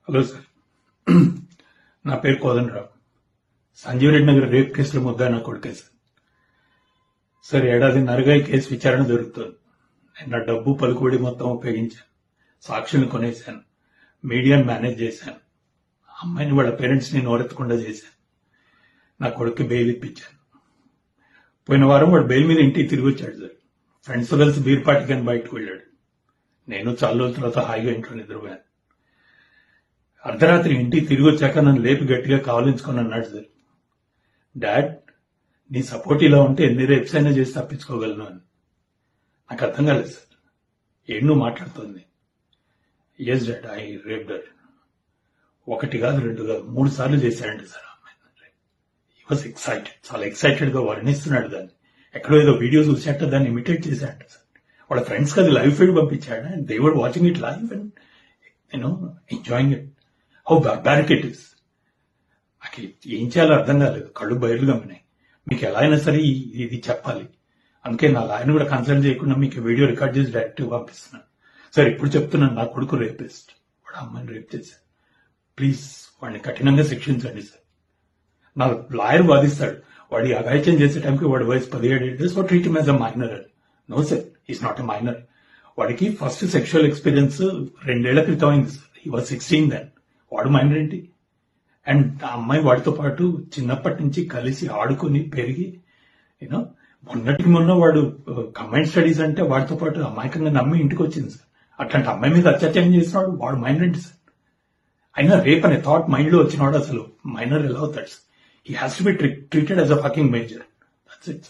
Hello sir, నా పేరు Kodanda Rao. Sanjeev Reddy Nagar rape కేసులో ముద్దా నా కొడుకే సార్. సార్, ఏడాదిన్నరగా ఈ కేసు విచారణ జరుగుతోంది. నేను నా డబ్బు పలుకుబడి మొత్తం ఉపయోగించాను, సాక్షుల్ని కొనేశాను, మీడియాను మేనేజ్ చేశాను, అమ్మాయిని వాళ్ళ పేరెంట్స్ని నోరెత్తకుండా చేశాను, నా కొడుక్కి బెయిల్ ఇప్పించాను. పోయిన వారం వాడు బెయిల్ మీద ఇంటికి తిరిగి వచ్చాడు సార్. ఫ్రెండ్స్ కలిసి బీర్ పార్టీకి అని బయటకు వెళ్ళాడు. నేను చాలా రోజుల తర్వాత హాయిగా ఇంట్లో నిద్రపోయాను. అర్ధరాత్రి ఇంటికి తిరిగి వచ్చాక నన్ను లేపి గట్టిగా కావలించుకొని అన్నాడు సార్, డాడ్, నీ సపోర్ట్ ఇలా ఉంటే ఎన్ని రేప్స్ అయినా చేసి తప్పించుకోగలను అని. నాకు అర్థం కాలేదు సార్. ఏం నువ్వు మాట్లాడుతోంది? Yes dad, I rape dad. ఒకటి కాదు, రెండు కాదు, 3 సార్లు చేశాడండి సార్. హీ వాజ్ ఎక్సైటెడ్, చాలా ఎక్సైటెడ్ గా వర్ణిస్తున్నాడు దాన్ని. ఎక్కడో ఏదో వీడియో చూసాట, దాన్ని ఇమిటేట్ చేశాడంట సార్. వాళ్ళ ఫ్రెండ్స్ కి అది లైవ్ ఫీడ్ పంపించాడు. And they were watching it live and enjoying it. How barbaric it is. నాకు ఏం చేయాలో అర్థం కాలేదు. కళ్ళు బయలు గమ్మినాయి. మీకు ఎలా అయినా సరే ఇది చెప్పాలి. అందుకే నా లాయర్ని కూడా కన్సల్ట్ చేయకుండా మీకు వీడియో రికార్డ్ చేసి డైరెక్ట్ పంపిస్తున్నాను. సార్, ఇప్పుడు చెప్తున్నాను, నా కొడుకు రేపిస్ట్. వాడు అమ్మాయిని రేప్ చేశాడు. ప్లీజ్ వాడిని కఠినంగా శిక్షించండి సార్. నా లాయర్ వాదిస్తాడు, వాడి అఘాయిత్యం చేసే టైంకి వాడి వయసు 17 years, so treat him as a minor అని. No sir, is not a minor. వాడికి ఫస్ట్ సెక్షువల్ ఎక్స్పీరియన్స్ 2 ఏళ్ల క్రితం అయింది సార్. He was 16 then. వాడు మైనర్ ఏంటి? అండ్ ఆ అమ్మాయి వాడితో పాటు చిన్నప్పటి నుంచి కలిసి ఆడుకుని పెరిగి యూనో మొన్నటికి మొన్న వాడు కంబైన్ స్టడీస్ అంటే వాడితో పాటు అమాయకంగా నమ్మి ఇంటికి వచ్చింది సార్. అట్లాంటి అమ్మాయి మీద అత్యాచారం చేసినాడు వాడు మైనర్ ఏంటి సార్? అయినా రేప్ అనే థాట్ మైండ్ లో వచ్చినాడు. అసలు మైనర్ ఎలా అవుతాడు sir? He has to be treated as a fucking major. That's it.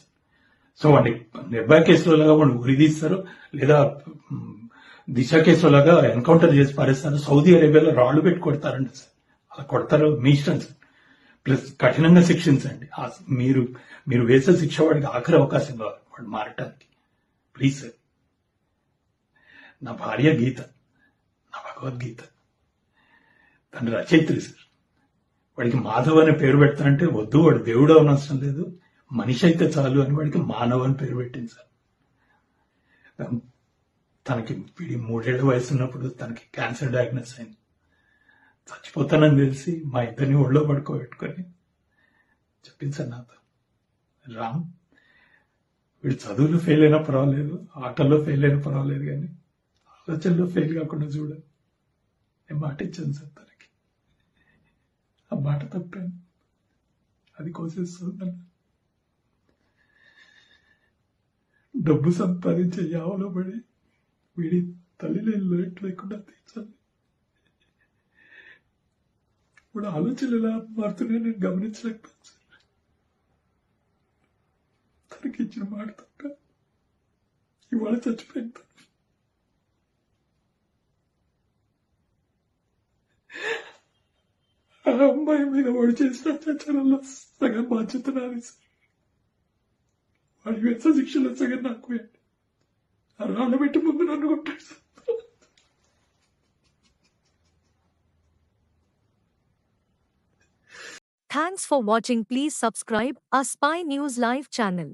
So వాడిని నిర్భయ కేసులో లాగా వాడిని ఉరిదీస్తారు, లేదా దిశ కేసులో లాగా ఎన్కౌంటర్ చేసి పారేస్తారు. సౌదీ అరేబియాలో రాళ్లు పెట్టి కొడతారండి సార్. అలా కొడతారు, మీ ఇష్టం సార్. ప్లస్ కఠినంగా శిక్షించండి. మీరు వేసే శిక్ష వాడికి ఆఖరి అవకాశం కావాలి వాడు మారటానికి. Please sir. నా భార్య గీత, నా భగవద్గీత, తన రచయిత్రి సార్. వాడికి మాధవ్ అనే పేరు పెడతానంటే వద్దు, వాడు దేవుడు అవనవసరం లేదు, మనిషి అయితే చాలు అని వాడికి మానవ్ అని పేరు పెట్టింది సార్. తనకి 3 ఏళ్ల వయసు ఉన్నప్పుడు తనకి క్యాన్సర్ డయాగ్నోస్ అయింది. చచ్చిపోతానని తెలిసి మా ఇద్దరిని ఒళ్ళో పడుకోబెట్టుకొని చెప్పింది సార్ నాతో, రామ్, వీడు చదువులు ఫెయిల్ అయినా పర్వాలేదు, ఆటల్లో ఫెయిల్ అయినా పర్వాలేదు, కానీ ఆలోచనలో ఫెయిల్ కాకుండా చూడాలి. నేను మాట ఇచ్చాను సార్ తనకి. ఆ మాట తప్పాను, అది కోసేస్తుంది. డబ్బు సంపాదించే యావలో పడి వీడి తల్లిని లోటు లేకుండా తీర్చాలి. ఇప్పుడు ఆలోచనలు ఎలా మారుతున్నాయో నేను గమనించలేకపోయాను సార్. తనకి ఇచ్చిన మాట తప్ప ఇవాళ చచ్చిపోయింది. ఆ అమ్మాయి మీద వాడు చేసిన అత్యాచారంలో సగం బాధ్యత నాది సార్. వాడి వేసే శిక్షలో సగం నాకు వేయండి. ఆ రాళ్ళు పెట్టి ముందు నన్ను కొట్టాడు sir. Thanks for watching. Please subscribe our Spy News Live channel.